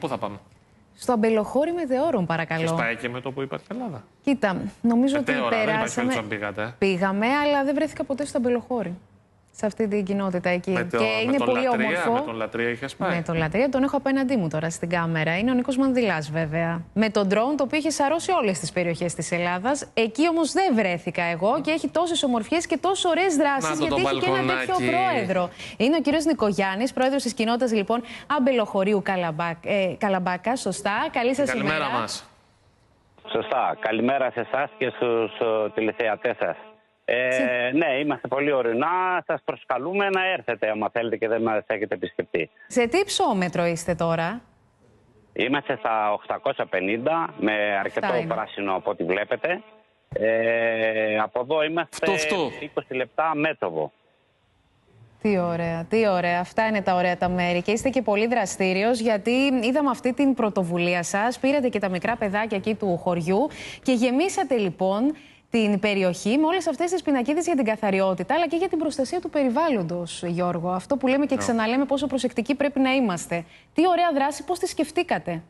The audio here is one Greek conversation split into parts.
πού θα πάμε? Στο Αμπελοχώρι Μετεώρων, παρακαλώ. Έχεις πάει και με το που υπάρχει Ελλάδα? Κοίτα, νομίζω ότι περάσαμε. Πήγαμε, αλλά δεν βρέθηκα ποτέ στο Αμπελοχώρι. Σε αυτή την κοινότητα εκεί. Και είναι πολύ όμορφο. Με τον Λατρεία είχες πάει? Με τον Λατρεία τον έχω απέναντί μου τώρα στην κάμερα. Είναι ο Νίκος Μανδυλάς, βέβαια. Με τον drone, το οποίο έχει σαρώσει όλες τις περιοχές της Ελλάδας. Εκεί όμως δεν βρέθηκα εγώ και έχει τόσες ομορφιές και τόσες ωραίες δράσεις. Γιατί έχει και ένα τέτοιο πρόεδρο. Είναι ο κύριος Νικογιάννης, πρόεδρος της κοινότητας λοιπόν Αμπελοχωρίου Καλαμπάκα. Σωστά. Καλή σας ημέρα. Καλημέρα μας. Σωστά. Καλημέρα σε εσάς και στους τηλεθεατές σας. Ναι, είμαστε πολύ ορεινά. Σας προσκαλούμε να έρθετε, άμα θέλετε και δεν μας έχετε επισκεφτεί. Σε τι ψώμετρο είστε τώρα? Είμαστε στα 850, με αρκετό πράσινο από ό,τι βλέπετε. Από εδώ είμαστε 20 λεπτά μέτωπο. Τι ωραία, τι ωραία. Αυτά είναι τα ωραία τα μέρη. Και είστε και πολύ δραστήριος, γιατί είδαμε αυτή την πρωτοβουλία σας. Πήρατε και τα μικρά παιδάκια εκεί του χωριού και γεμίσατε λοιπόν την περιοχή με όλες αυτές τις πινακίδες για την καθαριότητα, αλλά και για την προστασία του περιβάλλοντος, Γιώργο. Αυτό που λέμε και ξαναλέμε, πόσο προσεκτικοί πρέπει να είμαστε. Τι ωραία δράση, πώς τη σκεφτήκατε?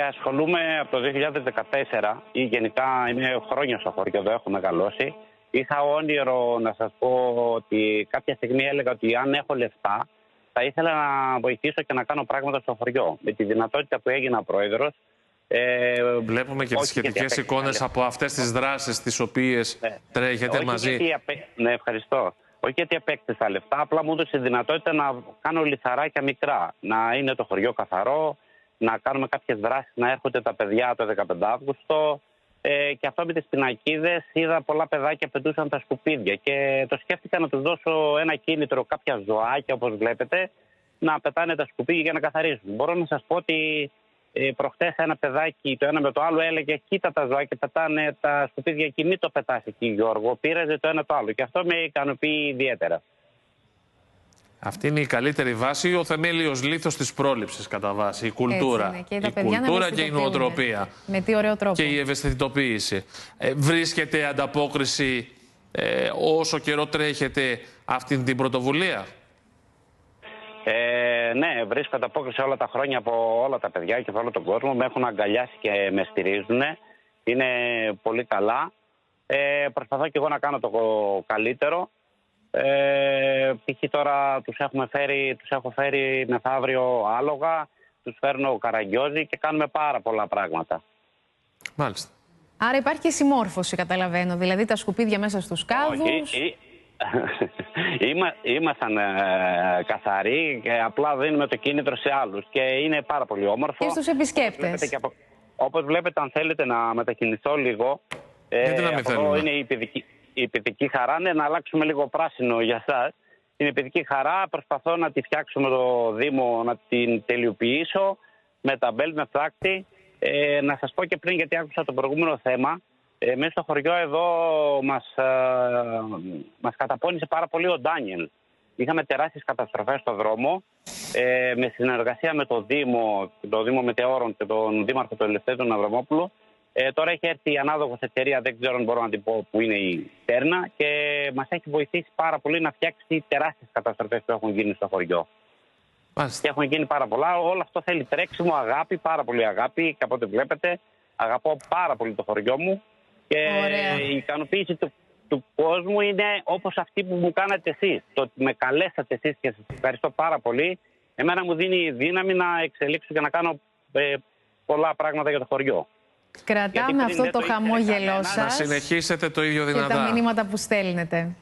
Ασχολούμαι από το 2014 ή γενικά είμαι χρόνια στο χωριό, εδώ έχω μεγαλώσει. Είχα όνειρο να σας πω ότι κάποια στιγμή έλεγα ότι αν έχω λεφτά θα ήθελα να βοηθήσω και να κάνω πράγματα στο χωριό. Με τη δυνατότητα που έγινα πρόεδρος. Βλέπουμε και τις σχετικές εικόνες από αυτές τις δράσεις τις οποίες τρέχετε μαζί. Ναι, ευχαριστώ. Όχι γιατί απέκτησα λεφτά, απλά μου έδωσε τη δυνατότητα να κάνω λιθαράκια μικρά. Να είναι το χωριό καθαρό, να κάνουμε κάποιες δράσεις, να έρχονται τα παιδιά το 15 Αύγουστο. Και αυτό με τις πινακίδες, είδα πολλά παιδάκια πετούσαν τα σκουπίδια και το σκέφτηκα να τους δώσω ένα κίνητρο, κάποια ζωάκια όπως βλέπετε, να πετάνε τα σκουπίδια για να καθαρίζουν. Μπορώ να σας πω ότι προχτές ένα παιδάκι το ένα με το άλλο έλεγε: κοίτα τα ζωάκια, πετάνε τα σκουπίδια εκεί, μην το πετάς εκεί, Γιώργο. Πήραζε το ένα το άλλο και αυτό με ικανοποιεί ιδιαίτερα. Αυτή είναι η καλύτερη βάση, ο θεμέλιος λίθος της πρόληψης κατά βάση. Η κουλτούρα. Και η κουλτούρα και η νοοτροπία. Με τι ωραίο τρόπο. Και η ευαισθητοποίηση. Βρίσκεται ανταπόκριση όσο καιρό τρέχετε αυτήν την πρωτοβουλία? Ναι, βρίσκω ανταπόκριση όλα τα χρόνια από όλα τα παιδιά και από όλο τον κόσμο. Με έχουν αγκαλιάσει και με στηρίζουν. Είναι πολύ καλά. Προσπαθώ και εγώ να κάνω το καλύτερο. Π.χ. τώρα τους έχω φέρει μεθαύριο άλογα, τους φέρνω καραγκιόζι και κάνουμε πάρα πολλά πράγματα. Μάλιστα. Άρα υπάρχει και συμμόρφωση, καταλαβαίνω, δηλαδή τα σκουπίδια μέσα στους κάδους. Ήμασταν καθαροί και απλά δίνουμε το κίνητρο σε άλλους και είναι πάρα πολύ όμορφο. Και στους επισκέπτες. Όπως βλέπετε, αν θέλετε να μετακινηθώ λίγο, αυτό είναι η παιδική χαρά, ναι, να αλλάξουμε λίγο πράσινο για σας. Την παιδική χαρά προσπαθώ να τη φτιάξω με το Δήμο, να την τελειοποιήσω με ταμπέλ, με φλάκτη. Να σας πω και πριν, γιατί άκουσα το προηγούμενο θέμα, μέσα στο χωριό εδώ μας καταπώνησε πάρα πολύ ο Ντάνιελ. Είχαμε τεράστιες καταστροφές στο δρόμο, με συνεργασία με το Δήμο Μετεώρων και τον Δήμαρχο του Ελευθέρου τον Αβραμόπουλο. Τώρα έχει έρθει η ανάδοχος εταιρεία, δεν ξέρω αν μπορώ να την πω, που είναι η Τέρνα, και μας έχει βοηθήσει πάρα πολύ να φτιάξει τεράστιες καταστροφές που έχουν γίνει στο χωριό. Και έχουν γίνει πάρα πολλά. Όλο αυτό θέλει τρέξιμο, αγάπη, πάρα πολύ αγάπη. Και από ό,τι βλέπετε, αγαπώ πάρα πολύ το χωριό μου. Και η ικανοποίηση του κόσμου είναι όπως αυτή που μου κάνατε εσείς. Το ότι με καλέσατε εσείς και σας ευχαριστώ πάρα πολύ. Εμένα μου δίνει δύναμη να εξελίξω και να κάνω πολλά πράγματα για το χωριό. Κρατάμε αυτό το χαμόγελό σας. Να συνεχίσετε το ίδιο δυνατά. Και τα μηνύματα που στέλνετε.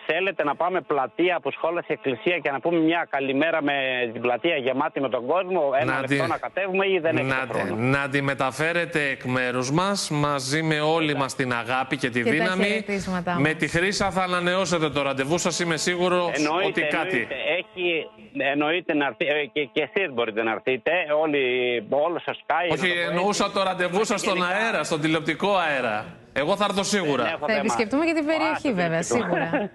Θέλετε να πάμε πλατεία από σχόλια σε εκκλησία και να πούμε μια καλημέρα με την πλατεία γεμάτη με τον κόσμο, ένα λεπτό να κατέβουμε, ή δεν έχετε χρόνο? Να τη μεταφέρετε εκ μέρους μας, μαζί με όλη μας την αγάπη και τη δύναμη. Με τη Χρύσα θα ανανεώσετε το ραντεβού σας, είμαι σίγουρο ότι κάτι. Εννοείται να έρθει, και εσείς μπορείτε να έρθετε, όλο σας Sky. Όχι, εννοούσα το ραντεβού σας στον αέρα, στον τηλεοπτικό αέρα. Εγώ θα έρθω σίγουρα. Θα επισκεφτούμε και την περιοχή, βέβαια, σίγουρα.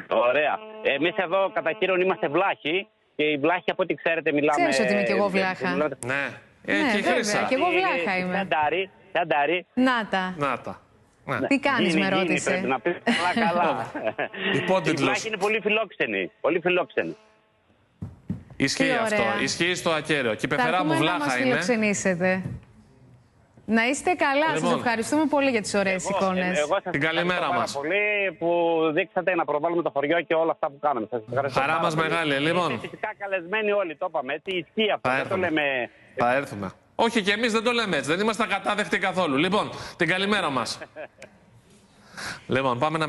Ωραία. Εμείς εδώ κατά κύριον είμαστε βλάχοι και οι βλάχοι, από ό,τι ξέρετε, μιλάμε. Ξέρεις ότι είμαι και εγώ βλάχα. Ναι. Και βέβαια, και εγώ βλάχα είμαι. Σαντάρι. Νάτα. Τι κάνεις, με ρώτησε. Πρέπει να πεις καλά. Οι βλάχοι είναι πολύ φιλόξενοι. Πολύ φιλόξενοι. Ισχύει αυτό. Ισχύει στο Ακέραιο. Και η πεθερά μου βλάχα είναι. Να είστε καλά. Λοιπόν, σας ευχαριστούμε πολύ για τις ωραίες εικόνες. Την καλημέρα μας. Πολύ που δείξατε να προβάλλουμε το χωριό και όλα αυτά που κάναμε. Σας ευχαριστώ. Χαρά μας μεγάλη. Λοιπόν. Φυσικά καλεσμένοι όλοι, το είπαμε. Έτσι ισχύει αυτό. Δεν το λέμε. Θα έρθουμε. Όχι, και εμείς δεν το λέμε έτσι. Δεν είμαστε ακατάδεκτοι καθόλου. Λοιπόν, την καλημέρα μας. Λοιπόν, πάμε να